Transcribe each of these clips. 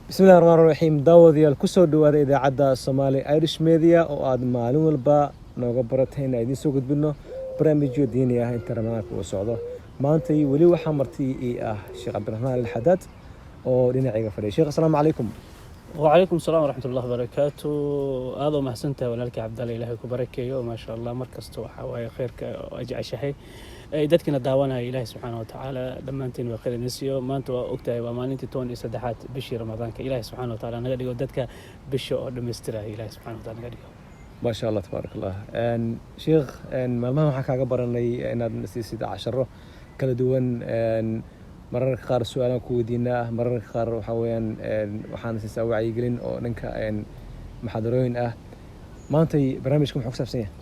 بسم الله الرحمن الرحيم داوديال kusoo dhawaada idaacada Somali Irish Media oo aad maalin walba nooga barateen idin soo gudbino barnaamijyo diini ah inta Ramadaan ku socdo maanta wali waxa martii Sheikh Cabdiraxmaan Al-Haddad oo dhinacayga fadhiya Sheikh assalaamu calaykum وعليكم السلام ورحمة الله وبركاته. هذا ما حسنته ولك عبد الله إلهي كبركة وما شاء الله مركز توحى وهي خيرك أجع شحي دتكنا دعوانا إلهي سبحانه وتعالى لما أنت وخير النسيو ما أنت وقتها وما أنت تون إستدحات بشي رمضان كإلهي سبحانه وتعالى نقدر دتك بشو دمسترا إلهي سبحانه وتعالى نقدر ما شاء الله تبارك الله شيخ ما حكى قبر إني أنا نسيت 10 كلا دوان mararka qaar su'aalan ku weydiinaa mararka qaar waxa weeyaan waxaan siisaa wacyi gelin oo dhanka maxaadarooyin ah maanta barnaamijku wuxuu ku saabsan yahay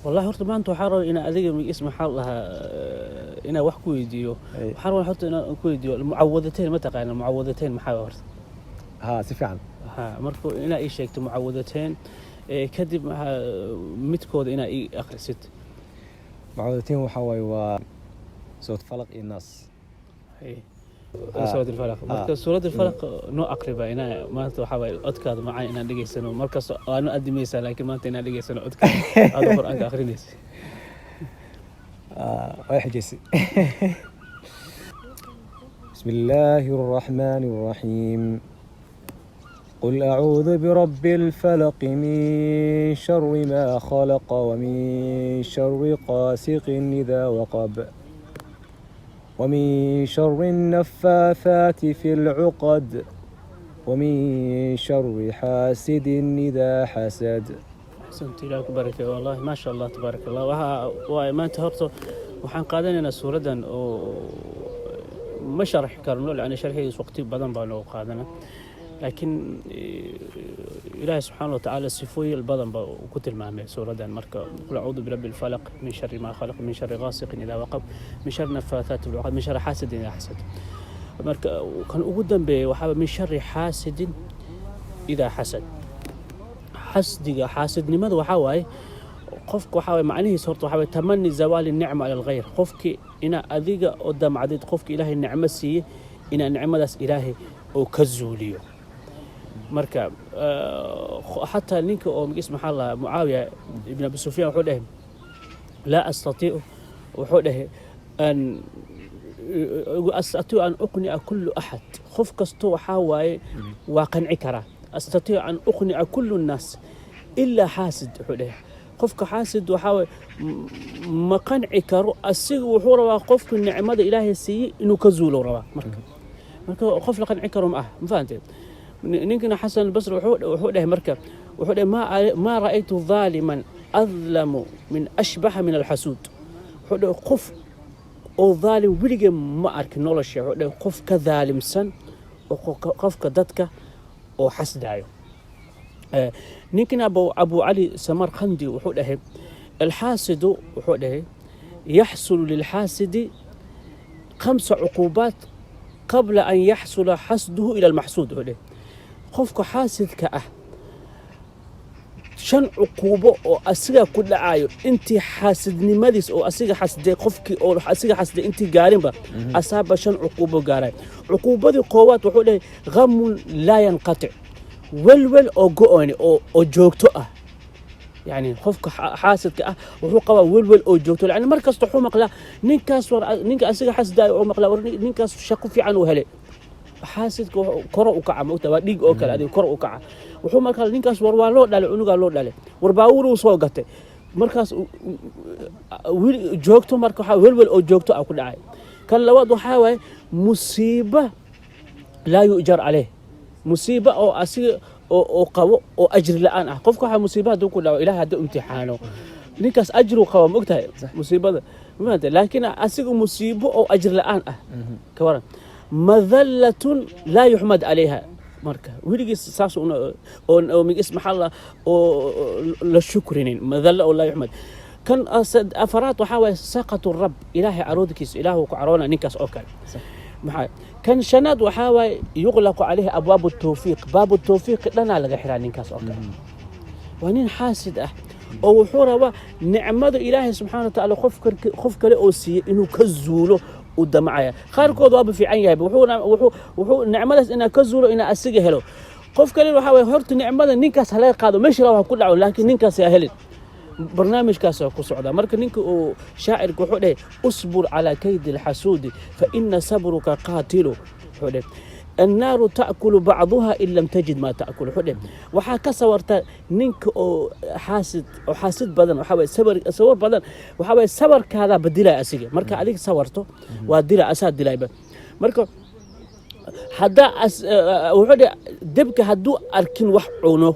والله horta maanta waxaan rabaa inaan adiga isma xal laha inaan wax ku weydiiyo waxaan rabaa horta inaan ku weydiiyo mucawadateen ma taqaan mucawadateen maxaa horta si fiican marka inaan ii sheegto mucawadateen kadib midkooda inaan ii akhrisid mucawadateen waxa way waa sawt falaq iyo naas سورة الفلق مركز سورة الفلق نو أقربا هنا ما تحاول أذكر معي إن أديك سنة مركز أنا أدي ميسا لكن ما تنا أديك سنة أذكر هذا قرآن آخر ناس رايح جيسي بسم الله الرحمن الرحيم قل أعوذ برب الفلق من شر ما خلق ومن شر قاسق إذا وقب ومن شر النفاثات في العقد ومن شر حاسد إذا حسد أحسنت إلهك بركة والله ما شاء الله تبارك الله وما انتهرت وحن قادنا سورة ما شرح كرنو لأن شرحي وقتي بدن بانو قادنا لكن إلهي سبحانه وتعالى سفوي البدن وكتل معمل سورة مركة قل أعوذ برب الفلق من شر ما خلق من شر غاسق إذا وقب من شر نفاثات العقد من شر حاسد إذا حسد مركة وكان أقودا بوحابة من شر حاسد إذا حسد حاسد لماذا وحاوي قفك وحاوي معنيه صورت وحاوي تمني زوال النعمة على الغير قفك إنا أذيق قدام عديد قفك إلهي النعمة سي إنا النعمة داس إلهي وكزوليو مركب حتى نينك أو اسم الله معاوية ابن أبي سفيان وحده لا أستطيع وحده أن أستطيع أن أقنع كل أحد خف كستو حاوي وقنع كرا أستطيع أن أقنع كل الناس إلا حاسد وحده خفك حاسد وحاوي ما قنع كرو السيق وحورة وقفك النعمة إلهي السيء إنه كزولو روا مركب خف لقنع كرو معه ما فهمت نينكنا حسن البصري وحوده مركب وحوده ما رأيت ظالما أظلم من أشبه من الحسود وحوده قف أو ظالم ولقى ما أرك نولش وحوده قف كظالم سن وقف كدتك أو حسدايو نينكنا أبو علي سمرقندي وحوده الحاسد وحوده يحصل للحاسد 5 عقوبات قبل أن يحصل حسده إلى المحسود وحوده qofka xaasidka ah 5 cuquubo oo asiga ku dhacayo intii xaasidnimadiis oo asiga xasday qofkii oo asiga xasday intii gaarinba asaaba 5 cuquubo gaaray cuquubadii qoowaad wuxuu leeyahay ghamun la yanqati walwal oo go'ooni oo joogto ah يعني qofka xaasidka ah wuxuu qabaa walwal oo joogto la'aan markaas wuxuu maqlaa ninka asiga xasday oo maqlaa ninkaas shaqo fiican uu helay xaasidka koro u kaca moogta waa dhig oo kale adiga koro u kaca wuxuu markaa ninkaas war waa loo dhalay unuga loo dhalay war baawur uu soo gatay markaas joogto marka waxa welwel oo joogto ah ku dhacay kan labaad waxa way musiiba la yujar alayh musiiba oo asiga oo qabo oo ajri la'aan ah qofka waxa musiiba haduu ku dhaco ilaahay haduu imtixaano ninkaas ajru qabo moogtahay musiibada laakiin asiga musiibo oo ajri la'aan ah ka waran مذلة لا يحمد عليها مركا ولقي ساس أو من اسم الله أو للشكرين مذلة ولا يحمد كان أفراد وحاول سقط الرب إلهي عرودك إله وعرونا نكاس أوكل كان شناد وحاول يغلق عليه أبواب التوفيق باب التوفيق لنا على غير نكاس أوكل ونين حاسد أو حورة نعمة إلهي سبحانه وتعالى خفك لأوسي إنه كزوله ودمعيا خاركود وابو في عين يابا وحو نعملس إنا كزولو إنا أسيجي هلو قف كلين وحاول هرت نعمل نينكاس هلا قادو مش راح كل عون لكن نينكاس يا هلين برنامج كاس كسعودة مرك نينك شاعر كحوله أصبر على كيد الحسود فإن صبرك قاتل حوله النار تأكل بعضها إن لم تجد ما تأكل حوله وحاك صورت نينك أو حاسد بدن وحاول صور بدن وحاول صبر كذا بديلا أسيجي مرك عليك صورته وديلا أساد ديلا مرك هذا وحده دبك هدو أركن وحونه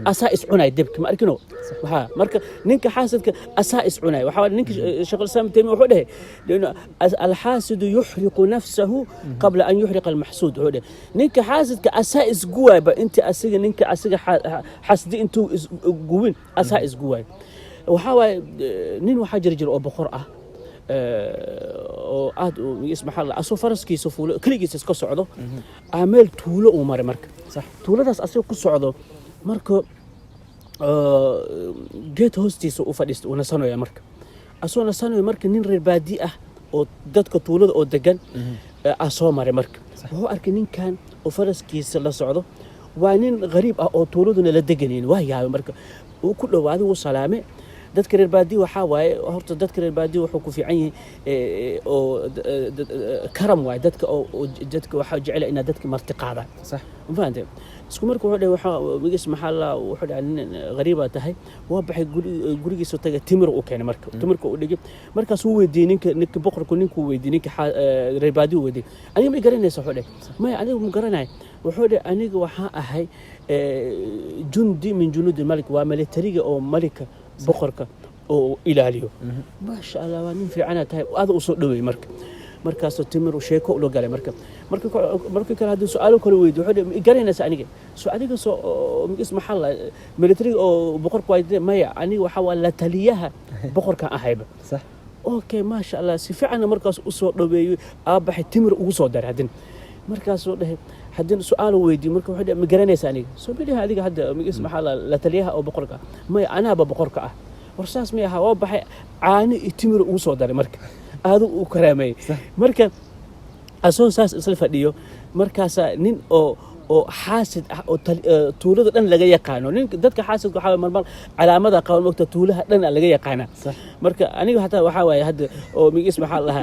أساس عناي دبك ما أركنه ها مرك نينك حاسدك أساس عناي وحاول نينك شغل سام تيمي وحده لأنه الحاسد يحرق نفسه قبل أن يحرق المحسود وحده نينك حاسدك أساس جواي أنت أسيج نينك أسيج حاسدي أنتو جوين أساس جواي وحاول نين وحجر جل أو بقرأة oo aad u ismaxal asoo faraskiisa fuulo kaligiisa iska socdo aameel tuulo uu maray marka sax tuuladaas asoo ku socdo marka geed hoostiisa u fadhiisto una sanoya marka asoo na sanoya marka nin reer baadi ah oo dadka tuulada oo degan asoo maray marka wuxuu arkay ninkan oo faraskiisa la socdo waa nin qariib ah oo tuuladuna la deganeen waa yaabay marka uu ku dhawaaday uu salaamay dadka reer baadi waxa waaye horta dadka reer baadi wuxuu ku fiican yahay oo karam waay dadka waxa jecel in dadka marti qaadaan sax fahanteen isku markuu wuxuu dhahay waxa magis maxalla wuxuu dhahay nin qariiba tahay waa baxay gurigiisa taga timir u keenay marka timirka u dhigay markaas uu weydiiyay ninka boqorku ninku weydiiyay ninka reer baadi u weydiiyay aniga ma garanaysa wuxuu dhahay ma aniga ma garanay wuxuu dhahay aniga waxa ahay jundi min junudi malik waa militariga oo malika boqorka oo ilaaliyo ma sha Allah waa nin fiican tahay aad u soo dhaweey markaas timir u sheeko loo galay marka kale hadii su'aalo kale weydiiyo wuxuu garanaysa aniga su'aaliga soo magis maxalla military oo boqorka waydiin maya aniga waxa waa la taliyaha boqorka ahayba sax okay ma sha Allah si fiican markaas u soo dhaweeyo aabaxay timir ugu soo daray hadin markaas uu dhahay hadin su'aalo weydiiyo marka wuxuu ma garanaysa aniga soo bilaha adiga hadda magis maxalla la taliyaha oo boqorka maya anaaba boqorka ah warsaas ma aha waa baxay caani timir ugu soo daray marka aad u karaamay marka asoo saas isla fadhiyo markaas nin oo xaasid ah oo tuulada dhan laga yaqaano nin dadka xaasidka waxa marmar calaamada qaban waqti tuulaha dhan laga yaqaana marka aniga hataa waxa waay hadda oo migis maxaa laha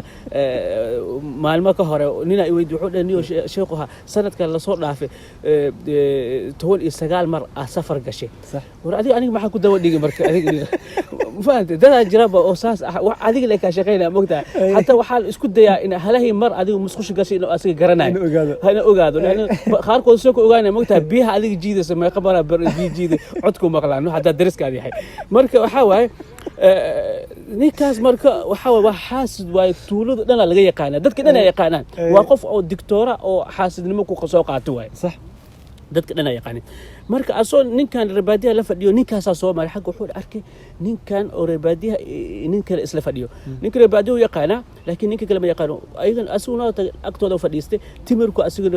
maalmo ka hore nina ay weydiyo wuxuu dhaniyo sheekhuha sanadka la soo dhaafay 19 mar safar gashay war aniga maxaa ku dawa dhigay marka adiga faanta dada jiraba oo saas ah wax adiga la ka shaqeynaa mogta hatta waxa isku dayaa in halahay mar adiga musqusha gashay inuu asiga garanayo hana ogaado qaarkood soo ku ogaanay mogta biyaha adiga jiidaysa ma qabara jiida codku maqlaano hadda dariskaad yahay marka waxa waay ninkaas marka waxa waa xaasid waay tuulada dhan laga yaqaan dadka dhan ay yaqaanaan waa qof oo diktoora oo xaasidnimo ku soo qaato waay sax dadka dhan ay yaqaan marka asoo ninkan reebaadiya la fadhiyo ninkaas soo maray xaq wuxuu arkay ninkan oo reebaadiya ninka isla fadhiyo ninka reebaadiya uu yaqaana laakiin ninka kale ma yaqaano ayagan asuna agtooda fadhiistay timirku asiga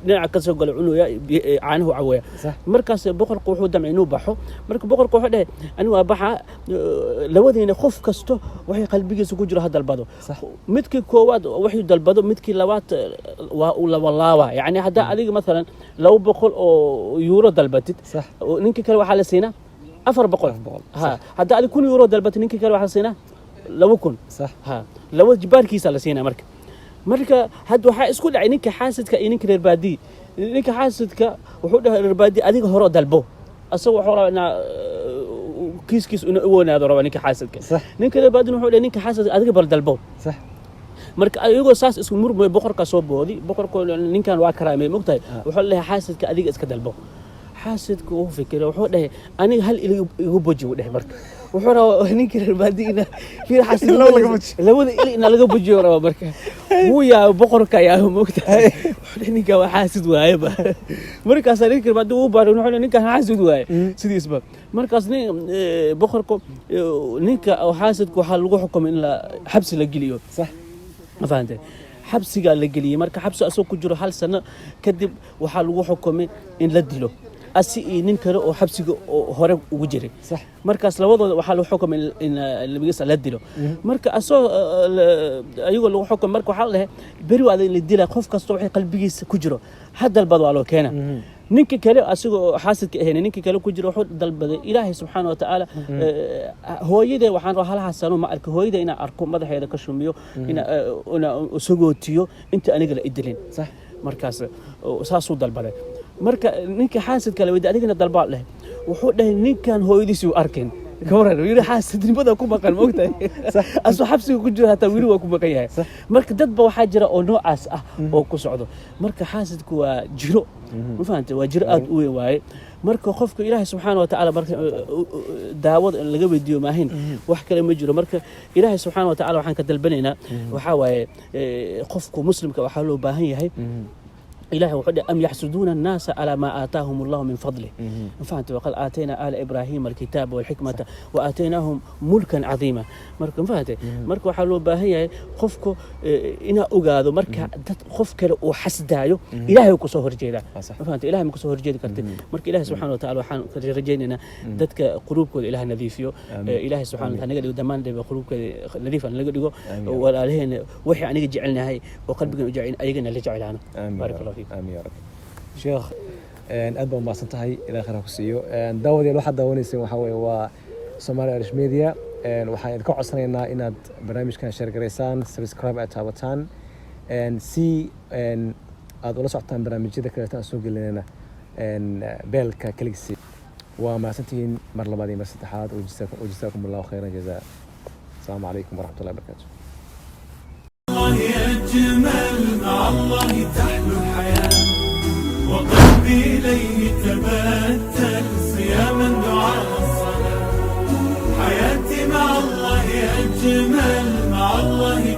dhinaca ka soo galay cunuya caanahu cawaya markaas boqorku wuxuu damcay inuu baxo marka boqorku wuxuu dhahay ani waa baxa lawadeena qof kasto waxay qalbigiisa ku jiro hadalbado midkii koowaad waxay dalbado midkii labaad waa uu la walaawa yani hadda adiga مثلا 200 oo euro dalbatid ninka kale waxa la siinaa 400 ha hadda adiga 1 euro dalbatid ninka kale waxa la siinaa 2,000 صح ha lawa jibaarkiisa la siinaa marka hadda waxa isku dhacay ninka xaasidka iyo ninka reer baadi ninka xaasidka wuxuu dhahay reer baadi adiga hore dalbo asoo wuxuu rabaa kiiskiis inuu wanaado raba ninka xaasidka ninka reer baadi wuxuu dhahay ninka xaasidka adiga bal dalbo صح marka ayagoo saas isku murmay boqorka soo boodi boqorku ninkan waa karaamay mogtahay wuxuu leeyahay xaasidka adiga iska dalbo xaasidku uu fikiray wuxuu dhahay aniga hal igu boji u dhahay marka wuxuu rabaa ninka reer baadiina fiir xaasid labada ina laga bojiyo raba marka wuu yaa boqorka yaa mogtahay wuxuu ninka waa xaasid waayba markaas ninka reer baadi uu baaray wuxuu ninka xaasid waay sidiisba markaas boqorku ninka xaasidku waxa lagu xukumay in la xabsi la geliyo sax ما فهمت حبسي قال لي مركا حبسه اسو كجرو هل سنه كدب waxa lagu xukumay in la dilo asi iyo nin kale oo xabsiga oo hore ugu jiray صح markaas labadooda waxaa lagu xukumay in labigiisa la dilo marka asoo ayagoo lagu xukumay marka waxaa la dhahay beri waa la dilaa qof kasta wixii qalbigiisa ku jiro hadalbad waa loo keena ninka kale asagoo xaasidka ahayn ninka kale ku jiro wuxuu dalbaday ilaahay subxaanahu wa ta'ala hooyadee waxaan rabaa hal xasano ma arko hooyadee inaan arko madaxeeda ka shumiyo inaan sagootiyo inta aniga la idilin صح markaas saasuu dalbaday marka ninka xaasidka la weydiiyay adigana dalbaad leh wuxuu dhahay ninkan hooyadiisi u arkeen gabadha yiri xaasidnimada ku maqan moogtahay asoo xabsiga ku jiro hataa wili waa ku maqan yahay marka dadba waxaa jira oo noocaas ah oo ku socdo marka xaasidku waa jiro ma fahantay waa jiro aad u weyn waaye marka qofka ilaahay subxaanahu wa ta'ala marka daawada laga weydiiyo maahin wax kale ma jiro marka ilaahay subxaanahu wa ta'ala waxaan ka dalbanaynaa waxa waaye qofku muslimka waxa loo baahan yahay إلهي وحده أم يحسدون الناس على ما آتاهم الله من فضله فهمت وقال آتينا آل إبراهيم الكتاب والحكمة وآتيناهم ملكا عظيما مركم فهمت مركو حلو باهي خفكو إنا أوغادو مركا خفك وحسدايو إلهي وكسوهر جيدا فهمت إلهي وكسوهر جيدا كرت مرك إلهي سبحانه وتعالى وحان رجينا دتك قلوبكو إله نذيفيو إلهي سبحانه وتعالى نقدر دمان دي قلوبك نذيفا نقدر ولا لهن وحي أنا جعلنا هاي وقلبنا جعلنا أيجنا اللي جعلنا بارك الله آمين يا رب شيخ أدب ما سنتهي إلى آخره كسيو داود يلو حد داونيسي وحوي وسومالي إيرش ميديا وحين كو عصرنا إن برنامج كان شارك ريسان سبسكرايب أتابتان سي أدولا سعطان برنامج جدا كريتان سوق لنا بيل كليكسي وما سنتين مرة بعدين مرستحات وجزاكم الله خيرا جزاء السلام عليكم ورحمة الله وبركاته الله يجمل مع الله تحلو الحياة وقلبي إليه تبتل صياما دعاء الصلاة حياتي مع الله يجمل مع الله